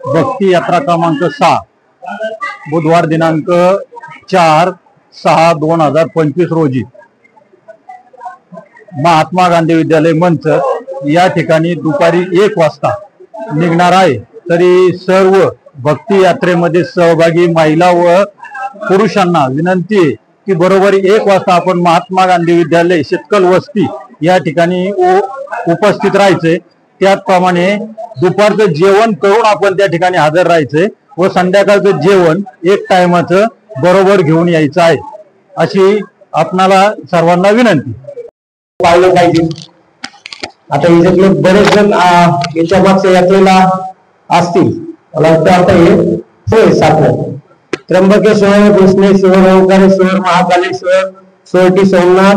भक्ती यात्रा क्रमांक 6 बुधवार दिनांक 4/6/2025 रोजी महात्मा गांधी विद्यालय मंच या ठिकाणी दुपारी 1 वाजता निघणार आहे। तरी सर्व भक्ती यात्रेमध्ये सहभागी महिला व पुरुषांना विनंती आहे की बरोबर 1 वाजता आपण महात्मा गांधी विद्यालय शेतकल वस्ती या ठिकाणी उपस्थित राहायचे। त्याचप्रमाणे दुपारचं जेवण करून आपण त्या ठिकाणी हजर राहायचे व संध्याकाळचं जेवण 1 टायमाचं बरोबर घेऊन यायचं आहे अशी आपणाला सर्वांना विनंती। पाहिलं पाहिजे। आता याच्यातले बरेच जण याच्या मागच्या यात्रेला असतील, मला वाटतं आता हे होय सापडलं। त्र्यंबकेश्वर, कृष्णेश्वर, ओंकारेश्वर, महाकालेश्वर, सोरटी सोमनाथ,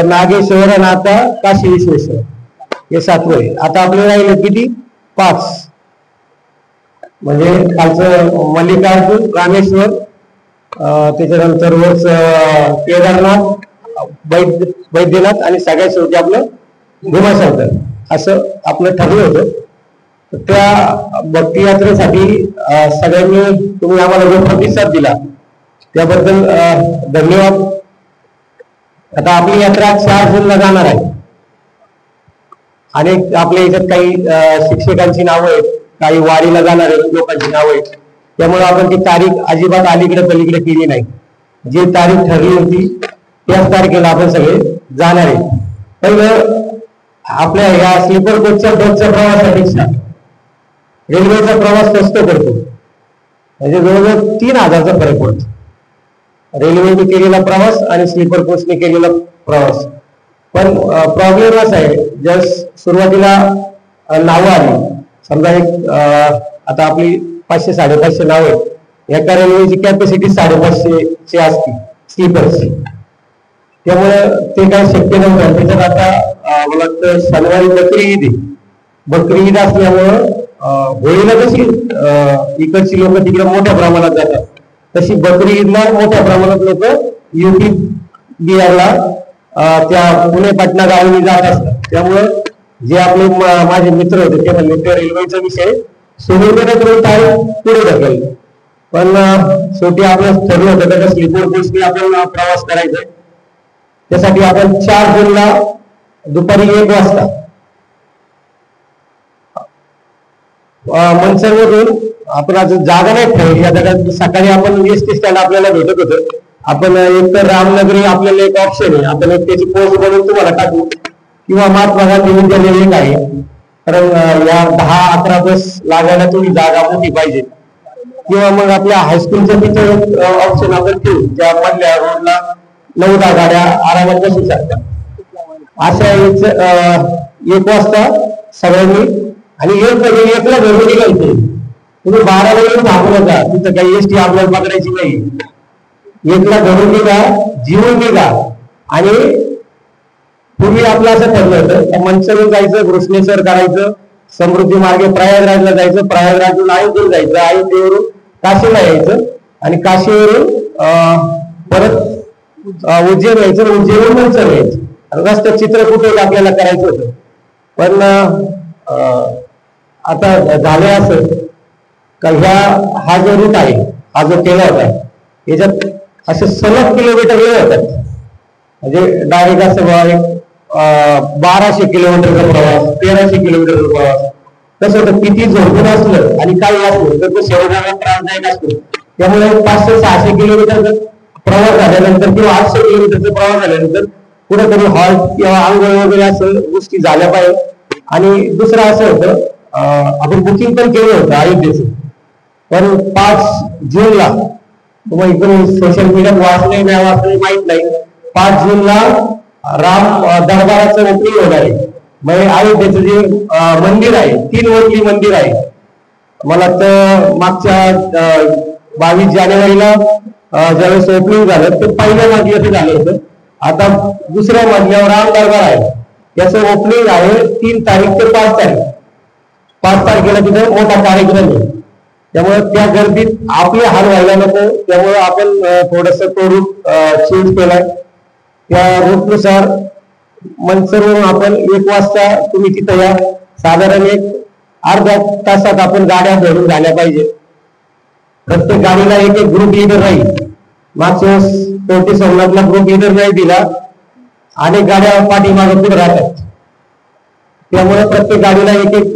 नागेश्वर आणि आता काशी विश्वेश्वर हे 7 आहे। आता आपले राहिले किती? 5 म्हणजे कालचं मल्लिकार्जुन, रामेश्वर, त्याच्यानंतर रोज केदारनाथ, वैद्यनाथ आणि सगळ्यात शेवटी आपलं भीमाशंकर असं आपलं ठरलं होतं। त्या भक्ती यात्रेसाठी सगळ्यांनी तुम्ही आम्हाला जो प्रतिसाद दिला त्याबद्दल धन्यवाद। आता आपली यात्रा 4 जूनला जाणार आहे आणि आपल्या याच्यात काही शिक्षकांची नावं आहेत, काही वारीला जाणारे लोकांची नावं आहेत। त्यामुळे आपण ती तारीख अजिबात अलीकडे पलीकडे केली नाही। जी तारीख ठरली होती त्याच तारखेला आपण सगळे जाणार आहे। पहिलं आपल्या या स्लीपर कोचच्या बसच्या प्रवासापेक्षा रेल्वेचा प्रवास स्वस्त पडतो, म्हणजे जवळजवळ 3000चा फरक पडतो रेल्वेने केलेला प्रवास आणि स्लीपर कोचने केलेला प्रवास। पण प्रॉब्लेम असा आहे, जर सुरुवातीला नावं आली, समजा एक आता आपली 500-550 नावं आहेत, एका रेल्वेची कॅपॅसिटी 550ची असते स्लीपरची, त्यामुळे ते काय शक्य नव्हतं। त्याच्यात आता मला वाटतं शनिवारी बकरी ईद आहे, बकरी ईद असल्यामुळं होळीला कशी इकडची लोक तिकडे मोठ्या प्रमाणात जातात, तशी बकरी ईदला मोठ्या प्रमाणात लोक UP बिहारला त्या पुणे पाटणा गावांनी जात असतात। त्यामुळे जे आपले माझे मित्र होते ते म्हणले त्या रेल्वेचा विषय सोडून टाइम पुढे ढकललं, पण शेवटी आपलं ठरलं होतं त्याच्या स्लीपर कोचने आपल्याला प्रवास करायचा। त्यासाठी आपण 4 जूनला दुपारी 1 वाजता मनसरमधून आपण आज जागा नाही ठरवली, आता सकाळी आपण एसटी स्टँड आपल्याला भेटत होतं, आपण एक तर रामनगरी आपल्याला एक ऑप्शन आहे, आपण एक त्याची पोस्ट बनवून तुम्हाला टाकू, किंवा महात्मा गांधी विद्यालय एक आहे, कारण या 10-11 बस लागायला तुम्ही जागा मोठी पाहिजे, किंवा मग आपल्या हायस्कूलचं तिथं ऑप्शन आपण ठेवू, त्या मधल्या रोडला 9-10 गाड्या आरामात बसू शकतात। अशा 1 वाजता सगळ्यांनी आणि 1ला घरून निघायचं, तुम्ही 12ला येऊन थांबू नका, तिथं काही एसटी आपल्याला पकडायची नाही। 1ला घरून निघा, जीवन निघा। आणि पूर्वी आपलं असं ठरलं होतं मंचरून जायचं, कृष्णेश्वर करायचं, समृद्धी मार्गे प्रयागराजला जायचं, प्रयागराजून अयोध्येला जायचं, अयोध्येवरून काशीला यायचं आणि काशीवरून परत उज्जैन यायचं, उज्जैनवरून मंचर यायचं। रस्त्यात चित्रकूट आपल्याला करायचं होतं, पण आता झालं असं का हा जो रूट आहे, हा जो केला होता याच्यात असे सलग किलोमीटर होतात, म्हणजे डायरेक्ट असं 1200 किलोमीटरचा प्रवास, 1300 किलोमीटरचा प्रवास। कसं होतं, किती झोपून असलं आणि काही असलं तर तो शरीराला त्रासदायक असतो। त्यामुळे 500-600 किलोमीटरचा प्रवास झाल्यानंतर किंवा 800 किलोमीटरचा प्रवास झाल्यानंतर कुठेतरी हॉल्ट किंवा आंघोळ वगैरे असं गोष्टी झाल्या पाहिजे। आणि दुसरं असं होतं, आपण बुकिंग पण केलं होतं अयोध्येचं, पण 5 जूनला तुम्हाला इकडून सोशल मीडियात वाचले नाही वाचले माहित नाही, 5 जूनला राम दरबाराचं ओपनिंग होणार आहे। म्हणजे अयोध्येचं जे मंदिर आहे, 3 मजली मंदिर आहे, मला तर मागच्या 22 जानेवारीला ज्यावेळेस ओपनिंग झालं तर पहिल्या मजल्याचं झालं होतं, आता दुसऱ्या मजल्यावर राम दरबार आहे, याचं ओपनिंग आहे 3 तारीख ते 5 तारीख। 5 तारखेला तिथे मोठा कार्यक्रम आहे, त्यामुळे त्या गर्दीत आपले हाल व्हायला नको, त्यामुळे आपण थोडस तो रूट चेंज केलाय। त्या रूटनुसार मनसरवरून आपण 1 वाजता तुम्ही तिथं या, साधारण एक अर्ध्या तासात आपण गाड्या भरून झाल्या पाहिजे. प्रत्येक गाडीला एक एक ग्रुप लीडर राहील. मागच्या कोणती सोमनाथला ग्रुप लीडर नाही दिला, अनेक गाड्या पाठीमागे पुढे राहतात. त्यामुळे प्रत्येक गाडीला एक एक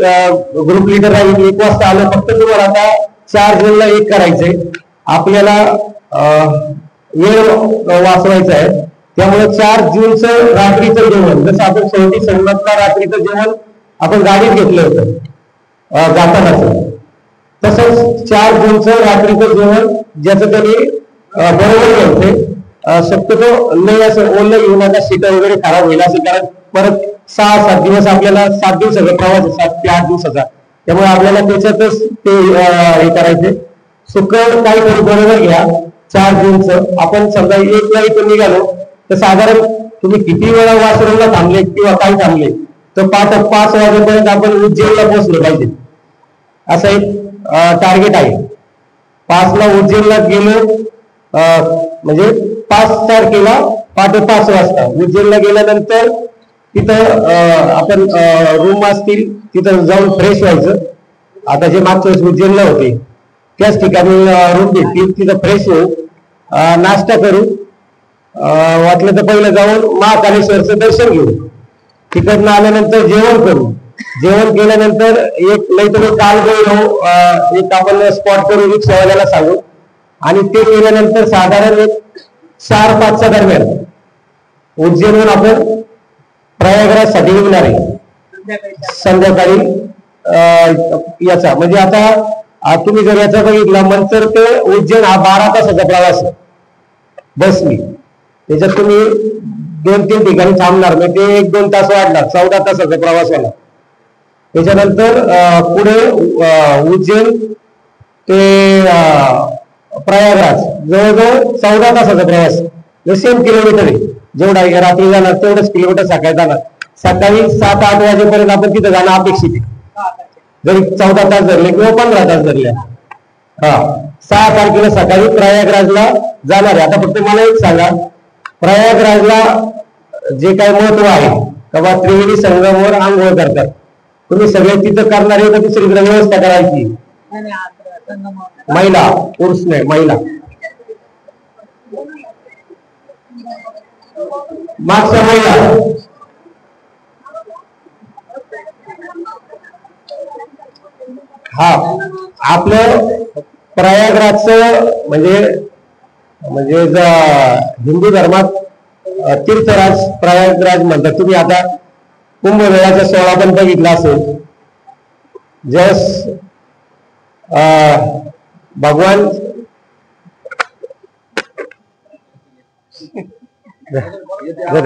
ग्रुप लीडर राहील. 1 वाजता आलं, फक्त तुम्हाला आता 4 जूनला एक करायचंय. आपल्याला वेळ वाचवायचा आहे. त्यामुळे 4 जूनचं रात्रीचं जेवण, जसं आपण शेवटी सोमनाथला रात्रीचं जेवण आपण गाडीत घेतलं होतं जातानाच, तसंच 4 जूनचं रात्रीचं जेवण ज्याचं त्यांनी बरोबर घ्यायचंय. शक्यतो नाही असं ओलं येऊ नका, सीट वगैरे खराब होईल असं, कारण परत 6-7 दिवस आपल्याला 7 दिवसाचा प्रवास, 7 ते 8 दिवसाचा. त्यामुळे आपल्याला त्याच्यातच ते हे करायचे. सुकं काहीतरी बरोबर घ्या. 4 जूनचं आपण समजा 1 ला इथून निघालो तर साधारण तुम्ही किती वेळा वासरूला थांबले किंवा काय थांबले तर 5 वाजेपर्यंत आपण उज्जैनला पोहोचलो पाहिजे, असं एक टार्गेट आहे. 5 ला उज्जैनला गेलो म्हणजे 5 तारखेला पहाटे 5 वाजता उज्जैनला गेल्यानंतर तिथं आपण रूम असतील तिथं जाऊन फ्रेश व्हायचं. आता जे मागच्या वेळेस उज्जैनला होते त्याच ठिकाणी रूम भेटतील, तिथं फ्रेश होऊ, नाश्ता करू, वाटलं तर पहिलं जाऊन महाकालेश्वरचं दर्शन घेऊ. तिकडनं आल्यानंतर जेवण करू. जेवण केल्यानंतर एक नाही तर एक आपण स्पॉट करू, रिक्षावाल्याला सांगू, आणि ते केल्यानंतर साधारण एक 4-5च्या दरम्यान उज्जैनहून आपण प्रयागराज साठी निघणार आहे संध्याकाळी. याचा म्हणजे आता तुम्ही जर याचा बघितला मंचर ते उज्जैन हा 12 तासाचा प्रवास आहे बसनी. त्याच्यात तुम्ही 2-3 ठिकाणी थांबणार, म्हणजे ते 1-2 तास वाढणार, 14 तासाचा प्रवास होणार. त्याच्यानंतर पुढे उज्जैन ते प्रयागराज जवळजवळ 14 तासाचा प्रवास, सेम किलोमीटर आहे. जेवढा रात्री जाणार तेवढंच किलोमीटर सकाळी जाणार. सकाळी 7-8 वाजेपर्यंत आपण तिथं जाणं अपेक्षित आहे, जरी 14 तास धरले किंवा 15 तास धरले. 6 तारखेला सकाळी प्रयागराजला जाणार आहे. आता फक्त मला एक सांगा, प्रयागराजला जे काही महत्व आहे तेव्हा त्रिवेणी संगमावर आंघोळ करतात, तुम्ही सगळे तिथं करणार आहे का दुसरीकडे व्यवस्था करायची? महिला, पुरुष नाही, महिला. मागच्या महिला आपलं प्रयागराजचं म्हणजे हिंदू धर्मात तीर्थराज प्रयागराज म्हणतात. तुम्ही आता कुंभमेळ्याचा सोहळा पण बघितला असेल. जस भगवान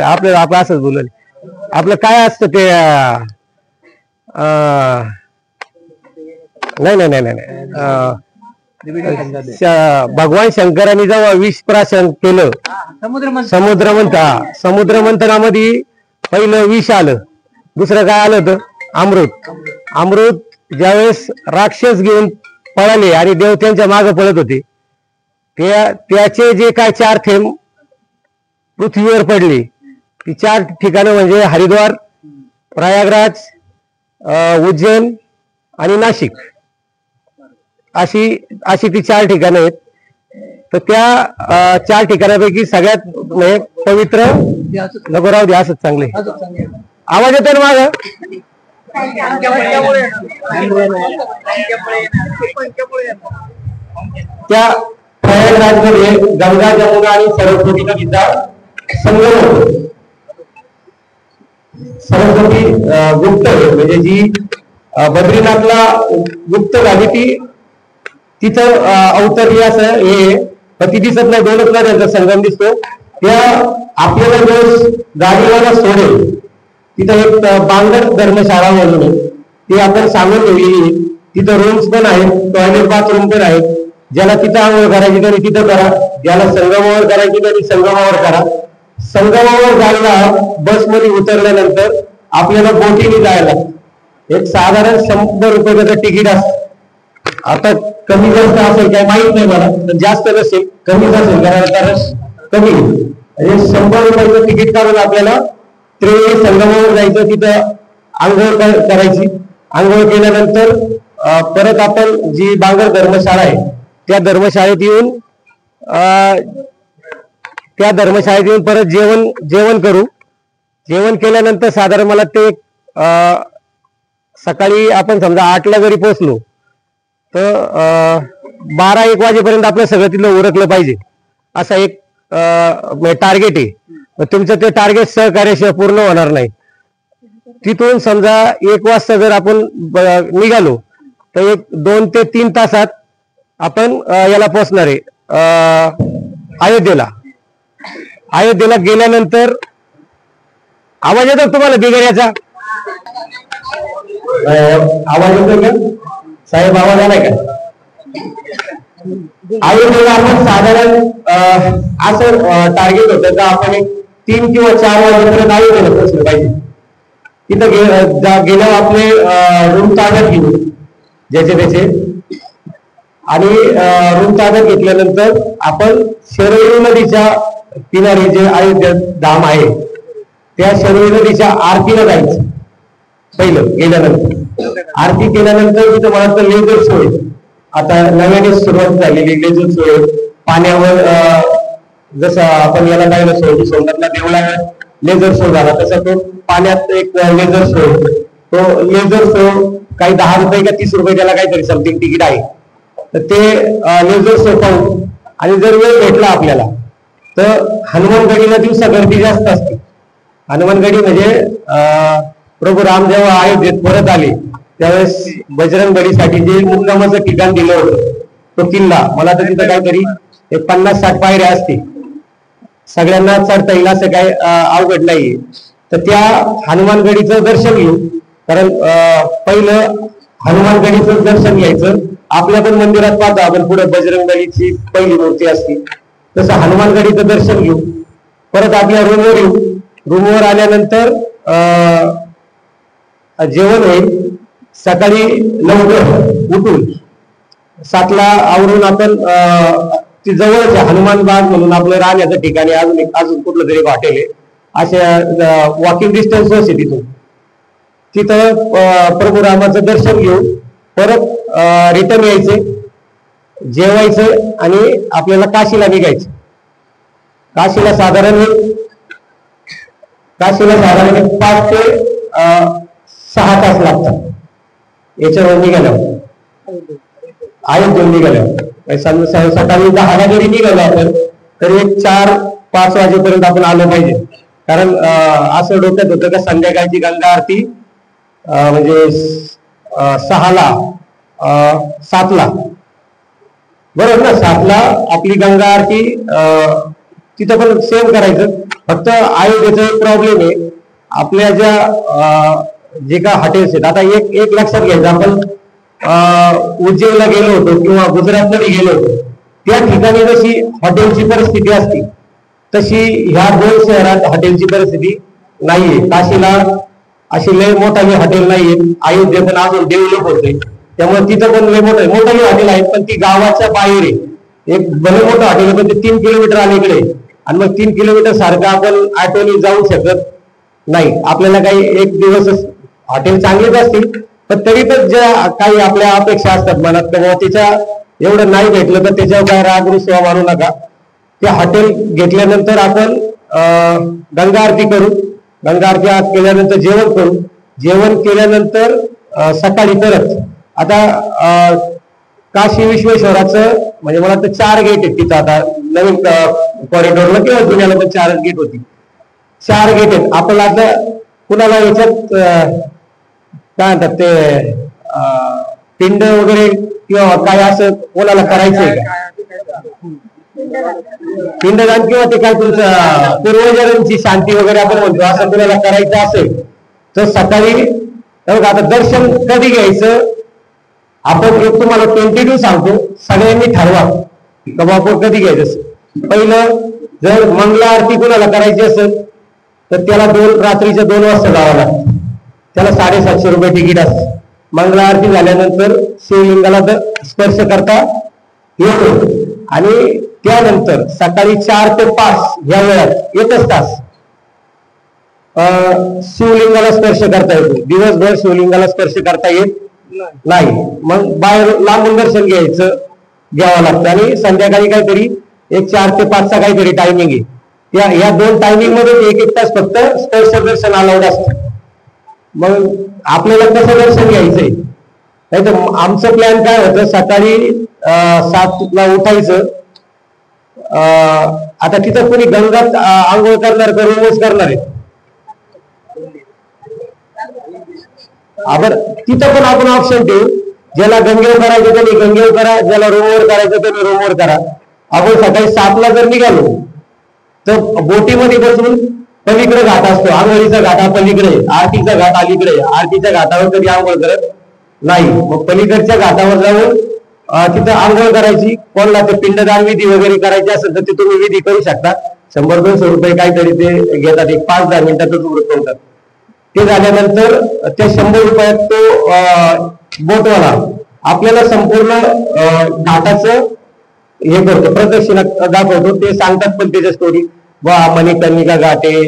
आपल्याला आपण असंच बोलले, आपलं काय असतं ते भगवान शंकरांनी जेव्हा विष प्राशन केलं समुद्र मंथनामध्ये पहिलं विष आलं, दुसरं काय आलं होतं? अमृत. ज्यावेळेस राक्षस घेऊन पळाले आणि देव त्यांच्या मागे पळत होते, त्याचे जे काय 4 थेंब पृथ्वीवर पडले, ती 4 ठिकाणं म्हणजे हरिद्वार, प्रयागराज, उज्जैन आणि नाशिक, अशी ती 4 ठिकाणं आहेत. तर त्या 4 ठिकाणापैकी सगळ्यात पवित्र नगोराव द्या असंच चांगले. आवाज येतो ना माझा? त्या प्रयागराजमध्ये गंगा, जमुना आणि सरस्वती नदीचा संगम होतो. सरस्वती गुप्त म्हणजे जी बद्रीनाथला गुप्त झाली ती तिथं अवतरली असं हे ती दिसत नाही. 2च नद्यांचा संगम दिसतो. त्या आपल्याला जो गाडीवाला सोडेल तिथं एक बांगड धर्मशाळा म्हणून ती आपण सांगून ठेवलेली. तिथं रूम्स पण आहेत, टॉयलेट बाथरूम पण आहेत. ज्याला तिथं आंघोळ करायची त्यांनी तिथं करा, ज्याला संगमावर करायची त्यांनी संगमावर करा. संगमावर जायला बसमध्ये उतरल्यानंतर आपल्याला बोटीने जायला एक साधारण 100 रुपयाचं तिकीट असतं. आता कमी जास्त असेल काय माहित नाही मला, पण जास्त नसेल, कमीच असेल कारण कमी म्हणजे 100 रुपयाचं तिकीट काढून आपल्याला त्रिवेणी संगमावर जायचं. तिथं आंघोळ करायची. आंघोळ केल्यानंतर परत आपण जी बांगर धर्मशाळा आहे त्या धर्मशाळेत येऊन परत जेवण करू. जेवण केल्यानंतर साधारण मला ते सकाळी आपण समजा 8ला जरी पोहोचलो तर 12-1 वाजेपर्यंत आपलं सगळं तिथलं उरकलं पाहिजे असा एक टार्गेट आहे. तुमचं ते टार्गेट सहकार्याशिवाय पूर्ण होणार नाही. तिथून समजा 1 वाजता जर आपण निघालो तर 2 ते 3 तासात आपण याला पोहोचणार आहे अयोध्येला गेल्यानंतर. आवाज येतो तुम्हाला बिगर याचा? आवाज येतो का साहेब? आवाज आलाय का? अयोध्येला आपण साधारण असं टार्गेट होतं का आपण 3 किंवा 4 वाजेपर्यंत अयोध्येला पोहोचलं पाहिजे. तिथं गेल्यावर आपले रूम ताब्यात घेऊ ज्याचे त्याचे, आणि रूम ताब्यात घेतल्यानंतर आपण शरयू नदीच्या किनारी जे अयोध्या धाम आहे त्या शरयू नदीच्या आरतीला जायचं. पहिलं गेल्यानंतर आरती केल्यानंतर तिथं मला तर लेझर शो आहे, आता नव्याने सुरुवात झालेली लेझर शो आहे. पाण्यावर जसं आपण याला पाहिलं सोमनाथला देवळा लेझर शो झाला तसा तो पाण्यात एक लेझर शो आहे. तो लेझर शो काही 10 रुपये का 30 रुपये त्याला काहीतरी समथिंग तिकीट आहे. तर ते लेझर शो पाहून आणि जर वेळ भेटला आपल्याला तर हनुमानगडीला दिवसा गर्दी जास्त असते. हनुमानगडी म्हणजे प्रभू राम जेव्हा अयोध्येत परत आले त्यावेळेस बजरंगबलीसाठी जे मुक्कामाचं ठिकाण दिलं होतं तो किल्ला, मला तर तिथं काहीतरी 50-60 पायऱ्या असतील, सगळ्यांना चढता येईल असं काही अवघड नाहीये. तर त्या हनुमानगडीचं दर्शन घेऊ, कारण पहिलं हनुमानगडीचं दर्शन घ्यायचं. आपल्या पण मंदिरात पाहतो आपण पुढे बजरंगबलीची पहिली मूर्ती असते, तसं हनुमानगडीचं दर्शन घेऊ. परत आपल्या रूमवर येऊ. रूमवर आल्यानंतर जेवण होईल. सकाळी लवकर उठून 7ला आवरून आपण ती जवळच हनुमान बाग म्हणून आपलं राहण्याचं ठिकाणी अजून कुठलं तरी हॉटेल आहे, अशा वॉकिंग डिस्टन्स आहे तिथं प्रभू रामाचं दर्शन घेऊ. परत रिटर्न यायचे, जेवायचं आणि आपल्याला काशीला निघायचं. काशीला साधारण 5 ते 6 तास लागतात याच्यावर निघाल्यावर, अयोध्येहून निघाल्यावर. सकाळी 10ला जरी निघालो आपण तरी 4-5 वाजेपर्यंत आपण आलो पाहिजे. कारण असं डोक्यात होतं का संध्याकाळची गंगा आरती म्हणजे 6ला 7ला बरोबर ना, 7ला आपली गंगा आरती तिथं पण सेम करायचं. फक्त अयोध्येचा एक प्रॉब्लेम आहे, आपल्या ज्या जे का हॉटेल्स आहेत, आता एक लक्षात घ्यायचं, आपण उज्जैनला गेलो होतो किंवा गुजरातमध्ये गेलो होतो त्या ठिकाणी जशी हॉटेलची परिस्थिती असते तशी ह्या 2 शहरात हॉटेलची परिस्थिती नाहीये. काशीला अशी लय मोठाली हॉटेल नाहीये, अयोध्या पण अजून डेव्हलप होते त्यामुळे तिथं पण लय मोठाली हॉटेल आहेत, पण ती गावाच्या बाहेर आहे. एक भले मोठं हॉटेल पण ते 3 किलोमीटर अलीकडे, आणि मग 3 किलोमीटर सारखं आपण ऑटोने जाऊ शकत नाही. आपल्याला काही एक दिवस हॉटेल चांगलेच असतील पण तरी पण ज्या काही आपल्या अपेक्षा असतात मनात, तर त्याच्या एवढं नाही भेटलं तर त्याच्यावर काय राग रुसवा मानू नका. ते हॉटेल घेतल्यानंतर आपण गंगा आरती करू. गंगा आरती केल्यानंतर जेवण करू. जेवण केल्यानंतर सकाळी परत आता काशी विश्वेश्वराचं म्हणजे मला तर 4 गेट आहेत तिथं. आता नवीन कॉरिडॉरला किंवा जुन्याला पण 4 गेट होती. 4 गेट आहेत. आपण आता कुणाला याच्यात काय म्हणतात ते पिंड वगैरे किंवा काय असं कोणाला करायचंय का पिंडदान किंवा ते काय तुमचं पूर्वजांची शांती वगैरे आपण म्हणतो असं कुणाला करायचं असेल तर सकाळी आता दर्शन कधी घ्यायचं आपण एक तुम्हाला 22 सांगतो, सगळ्यांनी ठरवा का बाबा कधी घ्यायचं. पहिलं जर मंगला आरती कुणाला करायची असेल तर त्याला रात्रीच्या 2 वाजता जावं लागतं. त्याला 750 रुपये तिकीट असतं. मंगला आरती झाल्यानंतर शिवलिंगाला स्पर्श करता येतो आणि त्यानंतर सकाळी 4 ते 5 या वेळात 1 तास शिवलिंगाला स्पर्श करता येतो, दिवसभर शिवलिंगाला स्पर्श करता येत नाही. मग बाहेर लांबून दर्शन घ्यावं लागतं आणि संध्याकाळी काहीतरी एक 4 ते 5 चा काहीतरी टायमिंग आहे. या 2 टायमिंग मध्ये 1-1 तास फक्त स्पर्श दर्शन अलाउड असतं. मग आपल्याला कसं दर्शन घ्यायचंय, नाही तर आमचं प्लॅन काय होतं, सकाळी 7 ला उठायचं. आता तिथं कोणी गंगात आंघोळ करणार का रूमच करणार आहे, तिथं पण आपण ऑप्शन देऊ. ज्याला गंगेवर करायचं त्यांनी गंगेवर करा, ज्याला रूमवर करायचं त्यांनी रूमवर करा. आपण सकाळी 7 ला जर निघालो तर बोटीमध्ये बसून पलीकडे घाट असतो, आंघोळीचा घाट हा पलीकडे, आरतीचा घाट अलीकडे. आरतीच्या घाटावर कधी आंघोळ करत नाही. मग पलीकडच्या घाटावर जाऊन तिथं आंघोळ करायची. कोणाला ते पिंडदान विधी वगैरे करायची असेल तर ते तुम्ही विधी करू शकता. 100-200 रुपये काहीतरी ते घेतात, एक 5-10 मिनिटातच वृत्त होतात. ते झाल्यानंतर त्या 100 रुपयात तो बोटवाला आपल्याला संपूर्ण घाटाचं हे करतो, प्रदक्षिणा दाखवतो. ते सांगतात पण त्याच्या स्टोरी, वा मणिकर्णिका घाट आहे,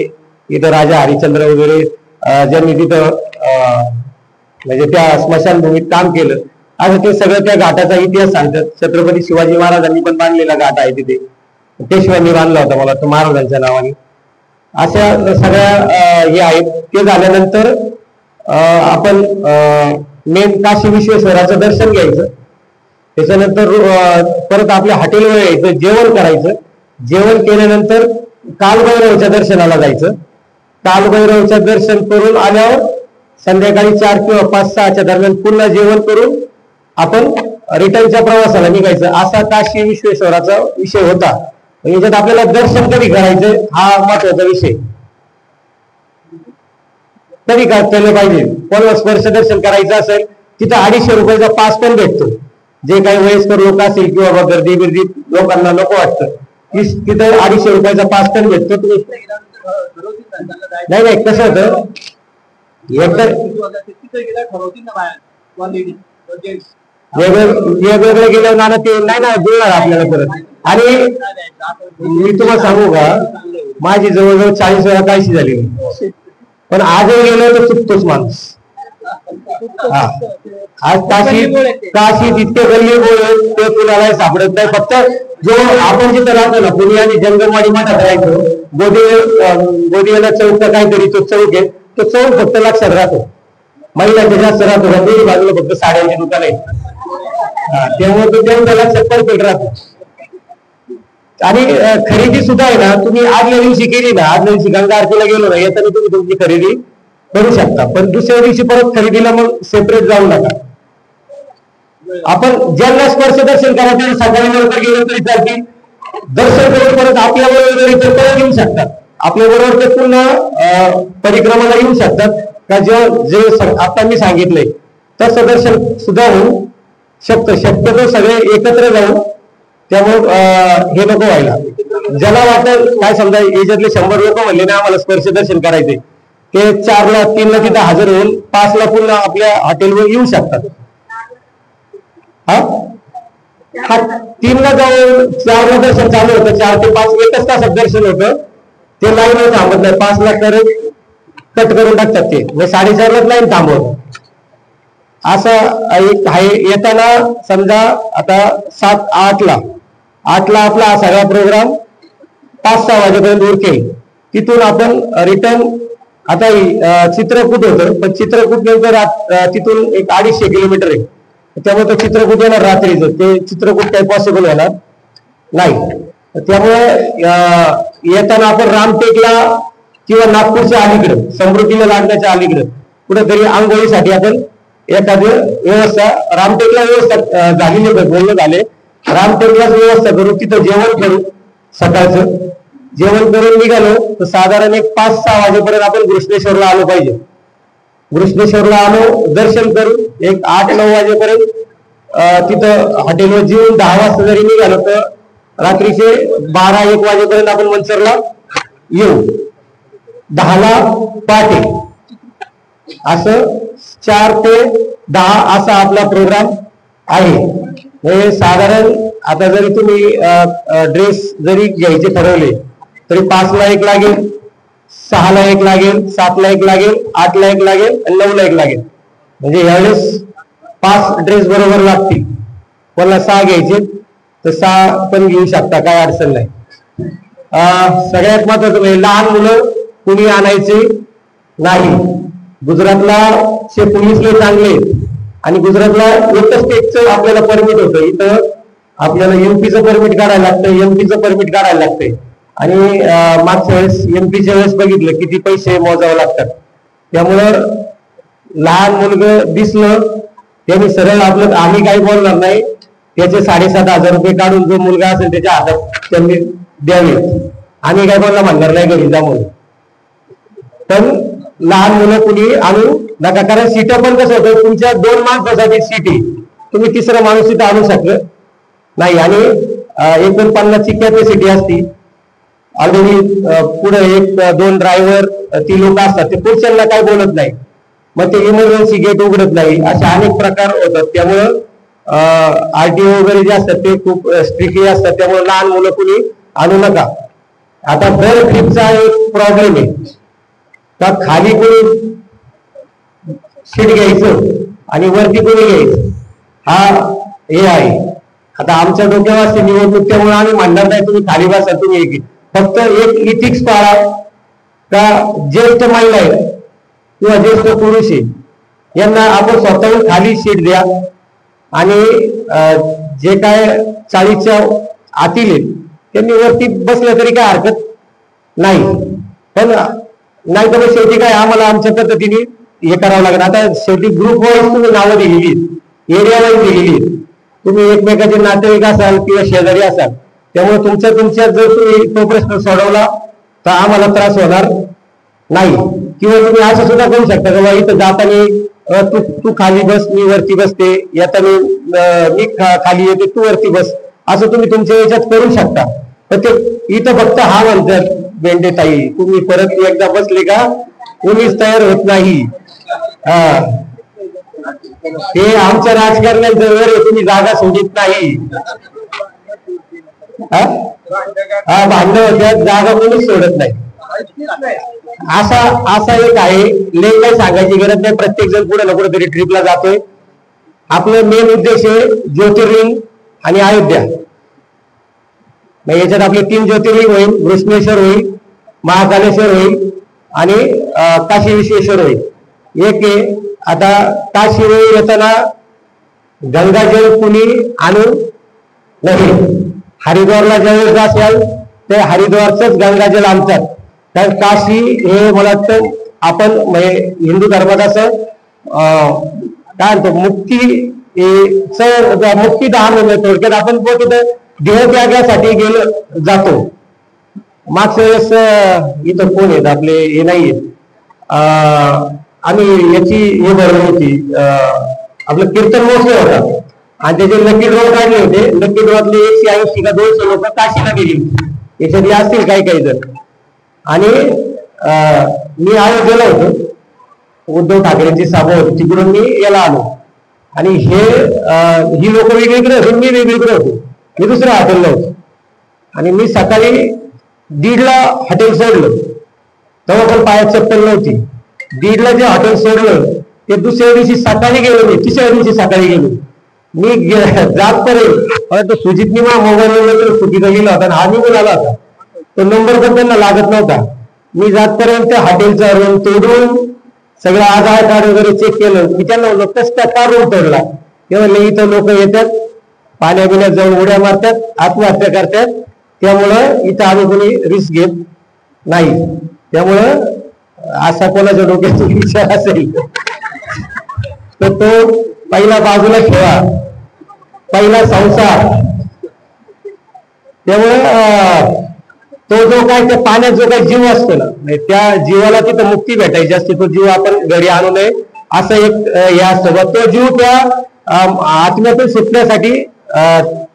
इथं राजा हरिश्चंद्र वगैरे ज्यांनी तिथं म्हणजे त्या स्मशानभूमीत काम केलं, असं ते सगळं त्या घाटाचा इतिहास सांगतात. छत्रपती शिवाजी महाराजांनी पण बांधलेला घाट आहे तिथे, पेशव्यांनी बांधला होता मला तो महाराजांच्या नावाने. अशा सगळ्या हे आहेत. ते झाल्यानंतर आपण मेन काशी विश्वेश्वराचं दर्शन घ्यायचं. त्याच्यानंतर परत आपल्या हॉटेलवर यायचं, जेवण करायचं. जेवण केल्यानंतर कालभैरवच्या दर्शनाला जायचं. कालभैरवचं दर्शन करून आल्यावर संध्याकाळी 4 किंवा 5-6च्या दरम्यान पुन्हा जेवण करून आपण रिटर्नच्या प्रवासाला निघायचं. असा काशी विश्वेश्वराचा विषय होता. याच्यात आपल्याला दर्शन कधी करायचं हा महत्वाचा विषय. कधी केलं पाहिजे, कोणाला स्पर्श दर्शन करायचं असेल तिथं 250 रुपयाचा पास पण भेटतो. जे काही वयस्कर लोक असतील किंवा बाबा गर्दी बिर्दी लोकांना नको वाटतं तिथं 250 रुपयाचा पास पण भेटतो. तुम्ही नाही कसं होतं, वेगवेगळे गेल्यावर नाना ते नाही ना जुळणार आपल्याला परत. आणि मी तुम्हाला सांगू का, माझी जवळजवळ 40 वेळा काळशी झाली, पण आजही गेलो तर चुकतोच माणूस. आज काशी तितके गल्ली ते कुणालाही सापडत नाही. फक्त जो आपण जिथं राहतो ना, पुणे आणि जंगलवाडी मठात राहायचो, गोदियाला चौक काहीतरी तो चौक आहे, तो चौक फक्त लक्षात राहतो. महिलांचे जास्त राहतो, दोन्ही बाजूला फक्त साड्यांची दुकान आहे, त्यामुळे तो त्यांच्या लक्षात परफेक्ट राहतो. आणि खरेदी सुद्धा आहे ना, तुम्ही आदल्या दिवशी केली ना, आदल्या दिवशी गंगा आरतीला गेलो ना, येताना तुम्ही तुमची खरेदी करू शकता. पण दुसऱ्या दिवशी परत खरेदीला मग सेपरेट जाऊ नका. आपण ज्यांना स्पर्श दर्शन करायचं सकाळी लवकर गेलो तरी चालतील, दर्शन करून परत आपल्या बरोबर इतर परत येऊ शकतात. आपल्या बरोबर ते पुन्हा परिक्रमाला येऊ शकतात का, जे आता मी सांगितलंय तसं दर्शन सुद्धा होऊ शकतं. शक्यतो सगळे एकत्र जाऊ. त्यामुळे हे नको व्हायला. ज्याला वाटत काय समजा याच्यातले 100 लोक म्हणले ना आम्हाला स्पर्श दर्शन करायचे, ते 4 ला 3 ला तिथं हजर होऊन 5 ला पुन्हा आपल्या हॉटेलवर येऊ शकतात. 3 ला जाऊन 4 ला दर्शन चालू होतं, 4 ते 5 एकच तासात दर्शन होतं. ते लाईन थांबत नाही, 5 ला तर कट करून टाकतात ते, 4:30 लाच लाईन थांबवत. असं एक आहे. येताना समजा आता 7-8 ला आपला हा सगळा प्रोग्राम 5-6 वाजेपर्यंत उरकेल. तिथून आपण रिटर्न आता चित्रकूट होतं, पण चित्रकूट नंतर तिथून एक 250 किलोमीटर आहे, त्यामुळे तो चित्रकूट येणार रात्रीचं. ते चित्रकूट काही पॉसिबल होणार नाही. त्यामुळे येताना आपण रामटेकला किंवा नागपूरच्या अलीकडे, समृद्धीला लागण्याच्या अलीकडे कुठेतरी आंघोळीसाठी आपण एखादी व्यवस्था, रामटेकला व्यवस्था झालेली बोलणं झाले, रामटेकलाच व्यवस्था करू. तिथं जेवण करू, सकाळचं जेवण करून निघालो तर साधारण एक 5-6 वाजेपर्यंत आपण घृष्णेश्वरला आलो पाहिजे. घृष्णेश्वरला आलो, दर्शन करू, एक 8-9 वाजेपर्यंत तिथं हॉटेलवर जेवून 10 वाजता जरी निघालो तर रात्रीचे 12-1 वाजेपर्यंत आपण मंचरला येऊ. 10 ला पहाटे, असं 4 ते 10 असा आपला प्रोग्राम आहे. साधारण आता जरी तुम्ही ड्रेस जरी घ्यायचे ठरवले तरी 5 ला 1 लागेल, 6 ला 1 लागेल, 7 ला 1 लागेल, 8 ला 1 लागेल आणि 9 ला 1 लागेल. म्हणजे यावेळेस 5 ड्रेस बरोबर लागतील. कोणाला 6 घ्यायचे तर 6 पण घेऊ शकता, काय अडचण नाही. सगळ्यात महत्वाचं म्हणजे लहान मुलं कुणी आणायचे नाही. गुजरातला पोलीसले चांगले आणि गुजरातला एकच स्टेटचं आपल्याला परमिट होतं. इथं आपल्याला एमपीचं परमिट काढायला लागतं, एमपीचं परमिट काढायला लागतंय. आणि मागच्या वेळेस एमपीच्या वेळेस बघितलं किती पैसे मोजावे लागतात. त्यामुळं लहान मुलगं दिसलं त्यांनी सरळ आपलं, आम्ही काही बोलणार नाही, त्याचे 7,500 रुपये काढून जो मुलगा असेल त्याच्या हातात त्यांनी द्यावे. आम्ही काय बोलला म्हणणार नाही घरी जा म्हणून. पण लहान मुलं कुणी आणू नका, कारण सीटं पण कसं होतं, तुमच्या 2 माणसासाठी सीट आहे, तुम्ही तिसरा माणूस तिथं आणू शकत नाही. आणि 49 ची कॅपॅसिटी असती. ऑलरेडी पुढे 1-2 ड्रायव्हर ती लोक असतात, ते पुढच्यांना काय बोलत नाही, मग ते इमर्जन्सी गेट उघडत नाही, असे अनेक प्रकार होतात. त्यामुळं आरटीओ वगैरे जे असतात ते खूप स्ट्रिक्टली असतात. त्यामुळे लहान मुलं कुणी आणू नका. आता दर ट्रिपचा एक प्रॉब्लेम आहे का, खाली कोणी सीट घ्यायचं आणि वरती कोणी घ्यायचं, हा हे आहे. आता आमच्या डोक्यावर असते निवडणूक, त्यामुळे आम्ही म्हणणार नाही तुम्ही खाली बसा, तुम्ही एक. फक्त एक इथिक्स पाळा का ज्येष्ठ महिला आहे किंवा ज्येष्ठ पुरुष आहे यांना आपण स्वतःहून खाली सीट द्या. आणि जे काय 40च्या आतील आहेत त्यांनी वरती बसलं तरी काय हरकत नाही. पण नाही तर शेवटी काय आम्हाला आमच्या पद्धतीने हे करावं लागेल. आता शेवटी ग्रुप वाईज तुम्ही नावं दिलेली, एरिया वाईज दिलेली, तुम्ही एकमेकाचे नातेवाईक असाल किंवा शेजारी असाल, त्यामुळे तुमच्या जर तुम्ही तो प्रश्न सोडवला तर आम्हाला त्रास होणार नाही. किंवा तुम्ही असं सुद्धा करू शकता की इथं जाताना तू खाली बस, मी वरती बसते, येताना मी खाली येते, तू वरती बस, असं तुम्ही तुमच्या याच्यात करू शकता. पण ते इथं फक्त हा म्हणतात बेंडे ताई, तुम्ही परत एकदा बसले का कोणीच तयार होत नाही. हे आमच्या राजकारण्याचं वर तुम्ही जागा सोडित नाही. भांडण होत्या, जागा कोणीच सोडत नाही. असा एक आहे. लेख काही सांगायची गरज नाही, प्रत्येक जण पुढे ना कुठेतरी ट्रिपला जातोय. आपलं मेन उद्देश आहे ज्योतिर्लिंग आणि अयोध्या. याच्यात आपले 3 ज्योतिर्लिंग होईल, घृष्णेश्वर होईल, महाकालेश्वर होईल आणि काशी विश्वेश्वर होईल. एक आहे आता काशी येताना गंगाजल कुणी आणू नाही. हरिद्वारला ज्यावेळेस असेल ते हरिद्वारच गंगाजल आणतात. कारण काशी हे मला वाटतं आपण हिंदू धर्मात असं काय म्हणतो मुक्तीधाम म्हणजे थोडक्यात आपण तिथं देहत्यागासाठी गेलो जातो. मागच्या वेळेस इथं कोण आहेत आपले हे नाही आम्ही याची हे भरली होती, आपलं कीर्तन मोसले होता आणि त्याचे लकी ड्रॉ काढले होते. लकी ड्रॉतले 180 का 200 लोक काशीला गेली. याच्यातले असतील काही जण. आणि मी अयोध्येला होतो, उद्धव ठाकरेंची सभा होती, तिकडून मी याला आलो. आणि ही लोक वेगवेगळे होते, मी वेगवेगळे होतो. मी दुसऱ्या हॉटेलला होतो आणि मी सकाळी 1:30 ला हॉटेल सोडलं, तेव्हा पण पायात चप्पल नव्हती. 1:30 ला जे हॉटेल सोडलं ते दुसऱ्या दिवशी सकाळी गेलो, मी तिसऱ्या दिवशी सकाळी गेलो. मी जात पर्यंत सुजितनी मोबाईल चुकीचा गेला होता आणि हा निघून आला होता. तो नंबर पण त्यांना लागत नव्हता. मी जातपर्यंत हॉटेलचा रूम तोडून सगळं आधार कार्ड वगैरे चेक केलं. मी त्यांना म्हणलो कसं का रूम तोडला, ते म्हणले इथं लोक येतात, पाण्या बिण्यात जाऊन उड्या मारतात, आत्महत्या करतात, त्यामुळं इथं आम्ही कोणी रिस्क घेत नाही. त्यामुळं असा कोणाच्या डोक्यात विचार असेल तर तो पहिला बाजूला ठेवा, पहिला संसार. त्यामुळं तो जो काय त्या पाण्यात जो काही जीव असतो ना, त्या जीवाला तिथं मुक्ती भेटायची असते. तो जीव आपण घरी आणू नये असं एक हे असतं. तो जीव त्या आत्म्यातून सुटण्यासाठी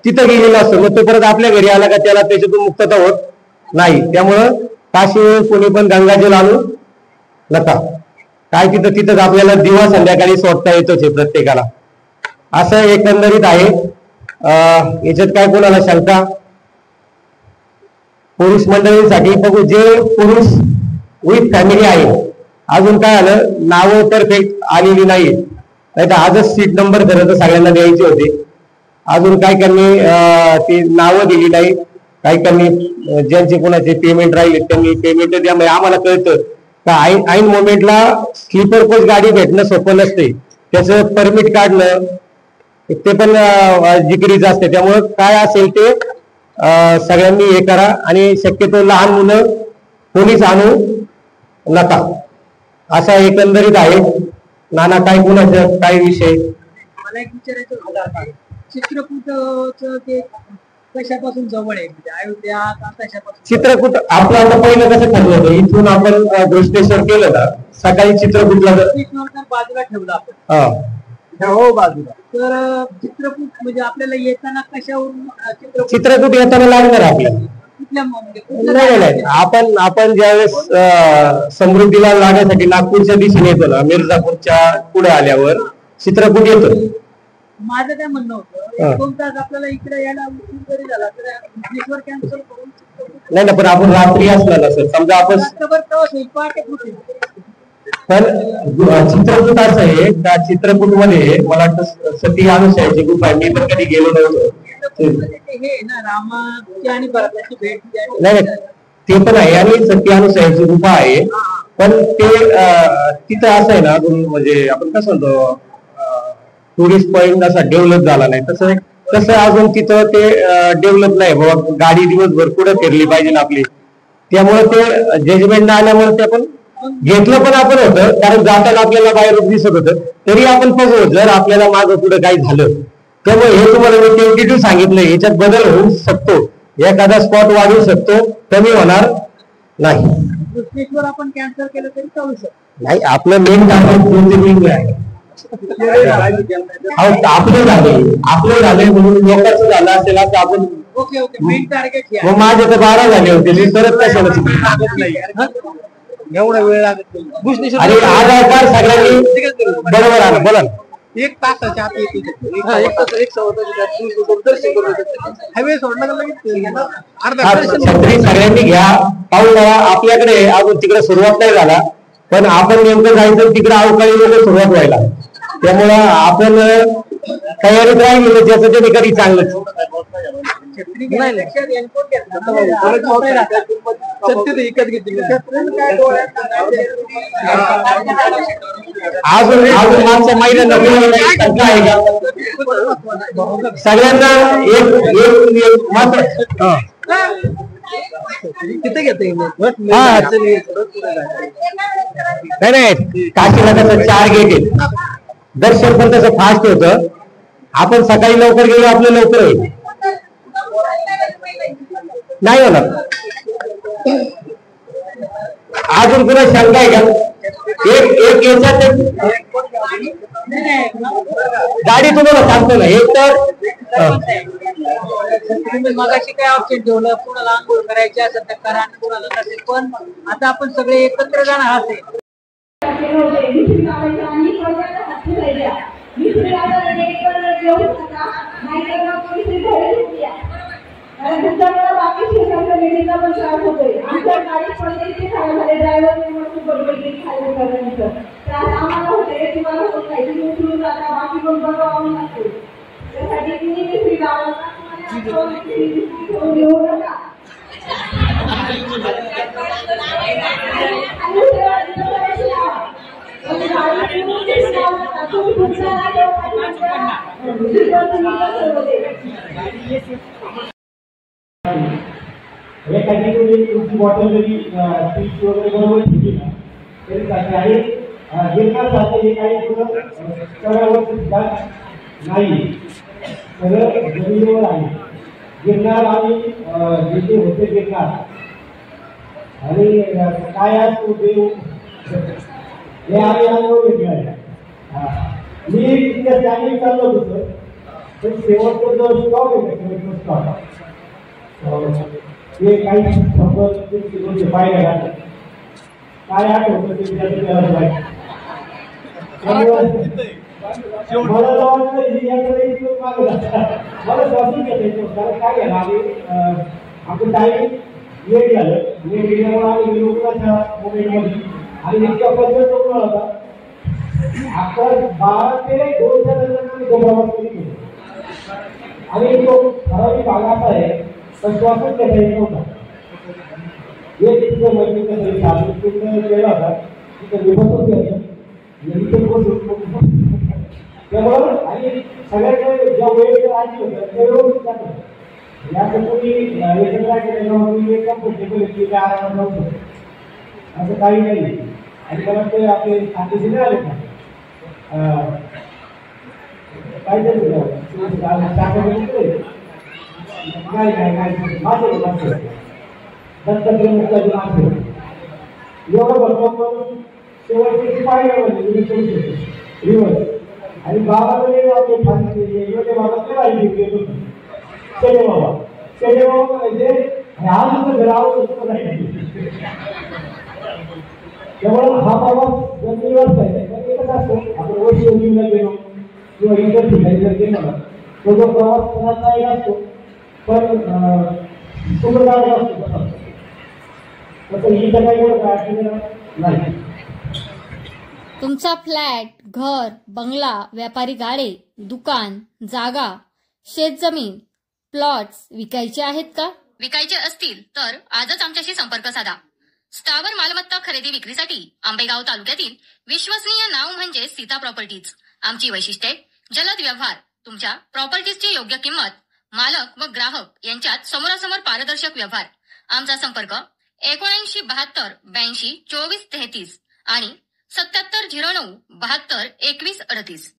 तिथं गेलेला असतो. मग तो परत आपल्या घरी आला का त्याला त्याच्यातून मुक्तता होत नाही. त्यामुळं काशी कोणी पण गंगाजल आणू नका. काय तिथंच आपल्याला दिवा संध्याकाळी सोडता येतोच आहे प्रत्येकाला. असं एकंदरीत आहे. याच्यात काय कोणाला शंका? पुरुष मंडळींसाठी बघू, जे पुरुष विथ फॅमिली आहे. अजून काय आलं, नावं परफेक्ट आलेली नाही, नाही तर आजच सीट नंबर खरं तर सगळ्यांना द्यायचे होते. अजून काही त्यांनी ती नावं दिली नाही, काही त्यांनी ज्यांचे कोणाचे पेमेंट राहिले त्यांनी पेमेंट द्या. म्हणजे आम्हाला कळतं का ऐन मोमेंटला स्लीपर कोच गाडी भेटणं सोपं नसते, त्याचं परमिट काढणं ते पण जिकिरीचं असते. त्यामुळं काय असेल ते सगळ्यांनी हे करा आणि शक्यतो लहान मुलं कोणीच आणू नका, असा एकंदरीत आहे. नाना काय कुणाचं काय विषय? मला एक विचारायचं होतं, चित्रकूटचं ते कशापासून जवळ आहे, म्हणजे अयोध्या कशापासून? चित्रकूट आपलं आता पहिलं कसं ठरलं होतं, इथून आपण दृष्टेश्वर केलं ना, सकाळी चित्रकूटला बाजूला ठेवलं आपण, हो बाजूला. तर चित्रकूट म्हणजे आपल्याला येताना कशावरून चित्रकूट येताना लागणार आपल्याला? नाही, आपण ज्यावेळेस समृद्धीला लागण्यासाठी नागपूरच्या दिशेने येतो ना, मिर्झापूरच्या पुढे आल्यावर चित्रकूट येतो. माझं काय म्हणणं होतं, 2 तास आपल्याला इकडे यायला जरी झाला तर भुवनेश्वर कॅन्सल करून नाही ना, पण आपण रात्री असला ना सर, समजा आपण पण चित्रकूट असं आहे त्या चित्रकूट मध्ये मला वाटतं सती अनुसयाची गुफा आहे, मी पण कधी गेलो नव्हतो. नाही ते पण आहे आणि सती अनुसयाची गुफा आहे, पण ते तिथं असं आहे ना अजून, म्हणजे आपण कसं म्हणतो टुरिस्ट पॉइंट असा डेव्हलप झाला नाही, तसं अजून तिथं ते डेव्हलप नाही बाबा, गाडी दिवसभर पुढे फिरली पाहिजे ना आपली. त्यामुळे ते जजमेंट आल्यामुळे ते आपण घेतलं पण आपण होतं, कारण जाताना आपल्याला बाहेर दिसत होतं, तरी आपण फसवतो जर आपल्याला मागं पुढे काही झालं. त्यामुळे हे तुम्हाला मी 22 सांगितलं, याच्यात बदल होऊ शकतो, एखादा स्पॉट वाढवू शकतो, कमी होणार नाही. कृष्णेश्वर आपण कॅन्सल केलं तरी चालू शकतो. नाही, आपलं मेन टार्गेट ज्योतिर्लिंग आहे. आपलं झालंय म्हणून लोकांचं झालं असेल असं आपण. Okay okay, main target. मग माझे तर 12 झाले होते, मी परत कशाला एवढा वेळ लागत नाही. आणि आधार कार्ड सगळ्यांनी बरोबर आलं. बोला, 1 तासाच्या आत हायवे सोडला छत्री सगळ्यांनी घ्या, पाहून बघा. आपल्याकडे अजून तिकडे सुरुवात नाही झाला, पण आपण नेमकं जायचं तिकडे अवकाळी लोक सुरुवात व्हायला, त्यामुळं आपण तयारीत राहिली ज्याचं ते कधी चांगलंच. अजून मागच्या महिन्यांना आहे का सगळ्यांना एक मात्र किती घेते? नाही, काशीला तसं 4 गेट आहेत, दर्शन पण तसं फास्ट होतं. आपण सकाळी लवकर गेलो, आपलं लवकर होईल, नाही होणार. अजून कुणा शंका आहे का? एक याच्यात गाडी तुम्हाला सांगतो ना, एक तर तुम्ही मगाशी काय ऑप्शन ठेवलं, कुणाला आंघोळ करायची असेल तर करा, कुणाला नसेल, पण आता आपण सगळे एकत्र जाणार असेल. तुमची बॉटल जरी पीच वगैरे बरोबर ठेवली ना तरी चालते. आणि गिरणारसारखे हे काही चढावर सुद्धा नाही, सगळं जमिनीवर आहे. गिरणार आणि जिथे होते गिरणार आणि काय असतो ते हे आम्ही अनुभव घेतला आहे. मी तिथे स्टँडिंग चाललो होतो, पण शेवटचा जो स्टॉप आहे ना, स्टॉप ते काही शब्द पाहिजे काय आठवतं ते त्याला मला मला बसून घेतो, कारण काय आहे ना आपण टायमिंग लेट झालं. लेट गेल्यामुळे आम्ही गेलो कुणाच्या मोबाईलमध्ये आणि इतका पद्धत होता 12 ते 2च्या दरम्यान आम्ही तो प्रवास केला. आणि तो ठराविक भाग असा आहे तर श्वासच घेता येत नव्हता. एक तिथं मैत्रीचं तरी साधन केला होता तिथं विभत्तच घ्यायचं त्यामुळं आणि सगळ्याकडे ज्या वेळेकडे आली होतं त्या व्यवस्थित जातं याचं कोणी एकत्र केलं एकदम कम्फर्टेबल की काय आरामात जाऊ शकतो असं काही नाही. आणि मला ते आपले खाते दिले आले का काय काय माझे दत्तत्रय मुक्ताची मासे एवढं भरपूर शेवटची पाहिजे रिवर्स आणि बाबाकडे आपले फांदी बाबाकडे राहिली घेतो शेडे बाबा म्हणायचे आणि आज घर आवडत नाही. त्यामुळे हा प्रवास जमिनीवरच आहे. कसं असतो आपण वर्ष योजनेला गेलो किंवा इतर ठिकाणी जर गेलो ना तो जो प्रवास कोणाचाही असतो पण सुखदायक असतो. तसं ही काही एवढं नाही. तुमचा फ्लॅट, घर, बंगला, व्यापारी गाडे, दुकान, जागा, शेतजमीन, प्लॉट्स विकायचे आहेत का? विकायचे असतील तर आजच आमच्याशी संपर्क साधा. स्थावर मालमत्ता खरेदी विक्रीसाठी आंबेगाव तालुक्यातील विश्वसनीय नाव म्हणजे सीता प्रॉपर्टीज. आमची वैशिष्ट्ये: जलद व्यवहार, तुमच्या प्रॉपर्टीजची योग्य किंमत, मालक व ग्राहक यांच्यात समोरासमोर पारदर्शक व्यवहार. आमचा संपर्क 79 72 82 24 33 आणि 77 09 72 21 38.